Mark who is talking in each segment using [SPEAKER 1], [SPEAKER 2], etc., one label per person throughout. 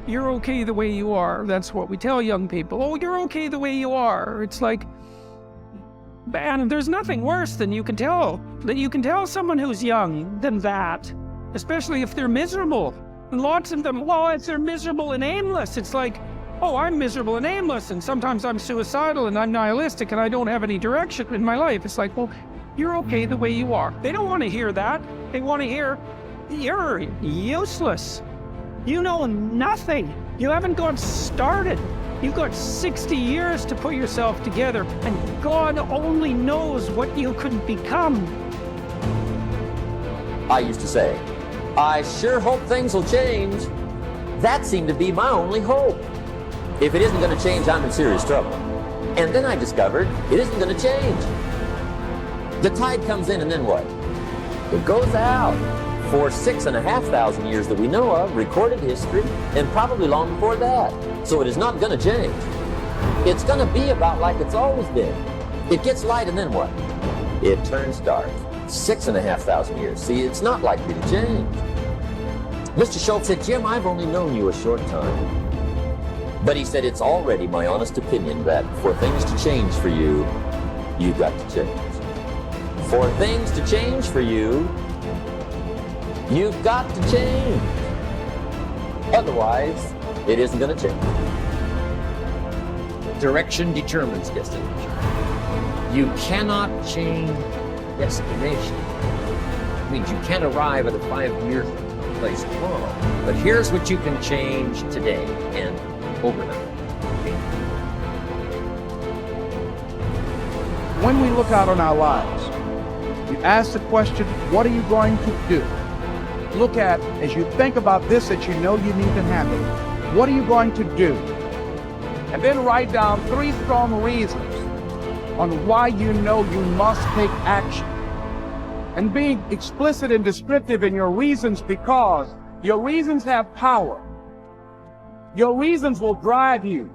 [SPEAKER 1] you're okay the way you are. That's what we tell young people. Oh, you're okay the way you are. It's like, man, there's nothing worse than you can tell someone who's young than that, especially if they're miserable. And lots of them, well, if they're miserable and aimless, it's like, oh, I'm miserable and aimless, and sometimes I'm suicidal and I'm nihilistic and I don't have any direction in my life. It's like, well, you're okay the way you are. They don't want to hear that. They want to hear, you're useless. You know nothing. You haven't got started. You've got 60 years to put yourself together, and God only knows what you could become.
[SPEAKER 2] I used to say, I sure hope things will change. That seemed to be my only hope. If it isn't going to change, I'm in serious trouble. And then I discovered it isn't going to change. The tide comes in, and then what? It goes out. For 6,500 years that we know of, recorded history, and probably long before that. So it is not going to change. It's going to be about like it's always been. It gets light, and then what? It turns dark. 6,500 years. See, it's not likely to change. Mr. Schultz said, Jim, I've only known you a short time. But he said, it's already my honest opinion that for things to change for you, you've got to change. For things to change for you, you've got to change. Otherwise, it isn't going to change. Direction determines destination. You cannot change destination. It means you can't arrive at a 5-year place tomorrow. But here's what you can change today and overnight.
[SPEAKER 3] When we look out on our lives, you ask the question, what are you going to do? Look at, as you think about this that you know you need to handle, what are you going to do? And then write down 3 strong reasons on why you know you must take action. And be explicit and descriptive in your reasons, because your reasons have power. Your reasons will drive you.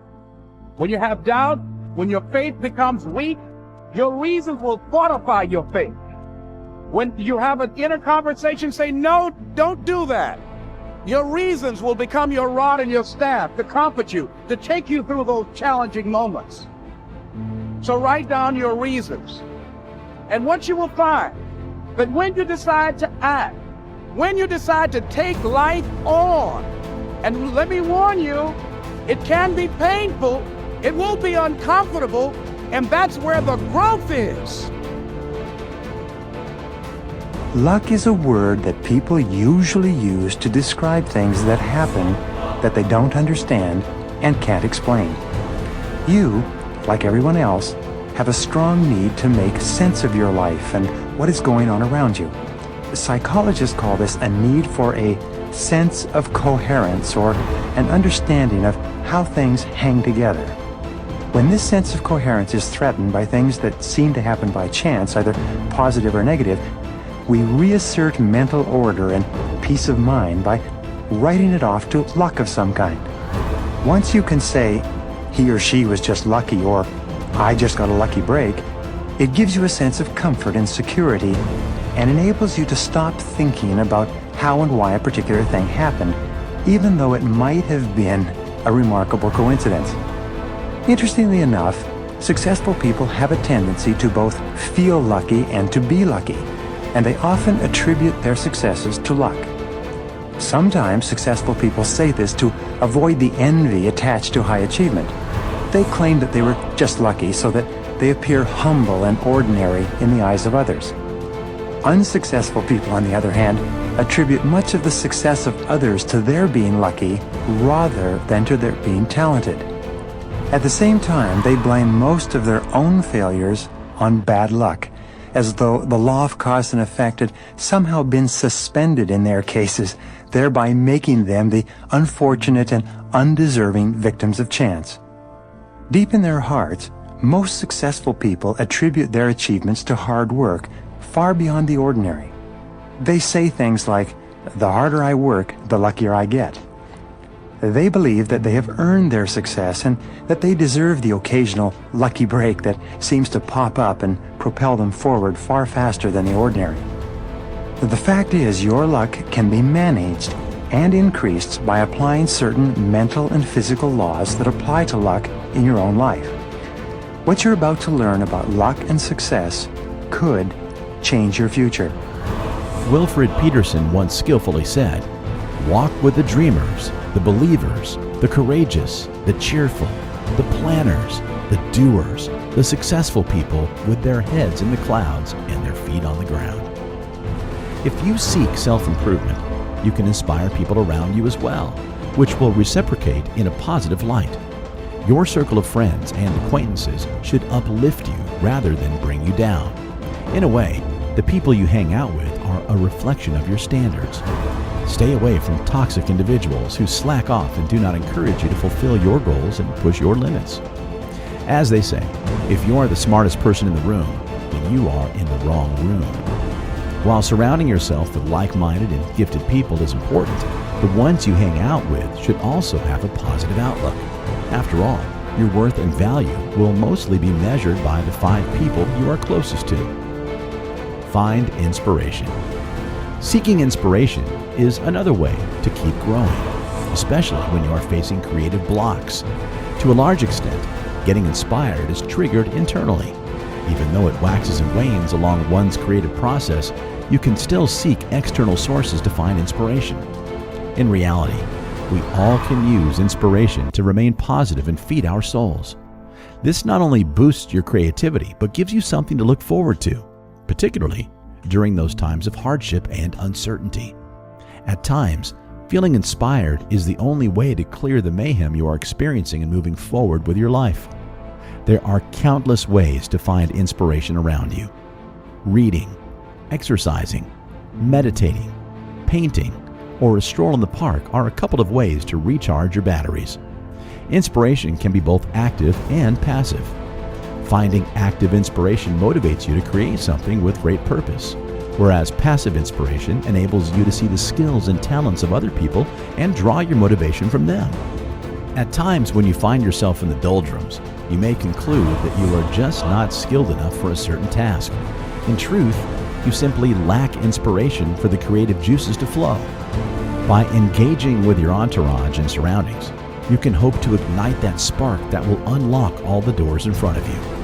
[SPEAKER 3] When you have doubt, when your faith becomes weak, your reasons will fortify your faith. When you have an inner conversation, say, no, don't do that. Your reasons will become your rod and your staff to comfort you, to take you through those challenging moments. So write down your reasons. And what you will find, that when you decide to act, when you decide to take life on, and let me warn you, it can be painful, it will be uncomfortable, and that's where the growth is.
[SPEAKER 4] Luck is a word that people usually use to describe things that happen that they don't understand and can't explain. You, like everyone else, have a strong need to make sense of your life and what is going on around you. Psychologists call this a need for a sense of coherence, or an understanding of how things hang together. When this sense of coherence is threatened by things that seem to happen by chance, either positive or negative, we reassert mental order and peace of mind by writing it off to luck of some kind. Once you can say, he or she was just lucky, or I just got a lucky break, it gives you a sense of comfort and security and enables you to stop thinking about how and why a particular thing happened, even though it might have been a remarkable coincidence. Interestingly enough, successful people have a tendency to both feel lucky and to be lucky, and they often attribute their successes to luck. Sometimes successful people say this to avoid the envy attached to high achievement. They claim that they were just lucky so that they appear humble and ordinary in the eyes of others. Unsuccessful people, on the other hand, attribute much of the success of others to their being lucky rather than to their being talented. At the same time, they blame most of their own failures on bad luck, as though the law of cause and effect had somehow been suspended in their cases, thereby making them the unfortunate and undeserving victims of chance. Deep in their hearts, most successful people attribute their achievements to hard work, far beyond the ordinary. They say things like, the harder I work, the luckier I get. They believe that they have earned their success and that they deserve the occasional lucky break that seems to pop up and propel them forward far faster than the ordinary. The fact is, your luck can be managed, and increased by applying certain mental and physical laws that apply to luck in your own life. What you're about to learn about luck and success could change your future.
[SPEAKER 5] Wilfred Peterson once skillfully said, "Walk with the dreamers, the believers, the courageous, the cheerful, the planners, the doers, the successful people with their heads in the clouds and their feet on the ground." If you seek self-improvement, you can inspire people around you as well, which will reciprocate in a positive light. Your circle of friends and acquaintances should uplift you rather than bring you down. In a way, the people you hang out with are a reflection of your standards. Stay away from toxic individuals who slack off and do not encourage you to fulfill your goals and push your limits. As they say, if you are the smartest person in the room, then you are in the wrong room. While surrounding yourself with like-minded and gifted people is important, the ones you hang out with should also have a positive outlook. After all, your worth and value will mostly be measured by the 5 people you are closest to. Find inspiration. Seeking inspiration is another way to keep growing, especially when you are facing creative blocks. To a large extent, getting inspired is triggered internally. Even though it waxes and wanes along one's creative process, you can still seek external sources to find inspiration. In reality, we all can use inspiration to remain positive and feed our souls. This not only boosts your creativity, but gives you something to look forward to, particularly during those times of hardship and uncertainty. At times, feeling inspired is the only way to clear the mayhem you are experiencing and moving forward with your life. There are countless ways to find inspiration around you. Reading, exercising, meditating, painting, or a stroll in the park are a couple of ways to recharge your batteries. Inspiration can be both active and passive. Finding active inspiration motivates you to create something with great purpose, whereas passive inspiration enables you to see the skills and talents of other people and draw your motivation from them. At times when you find yourself in the doldrums, you may conclude that you are just not skilled enough for a certain task. In truth, you simply lack inspiration for the creative juices to flow. By engaging with your entourage and surroundings, you can hope to ignite that spark that will unlock all the doors in front of you.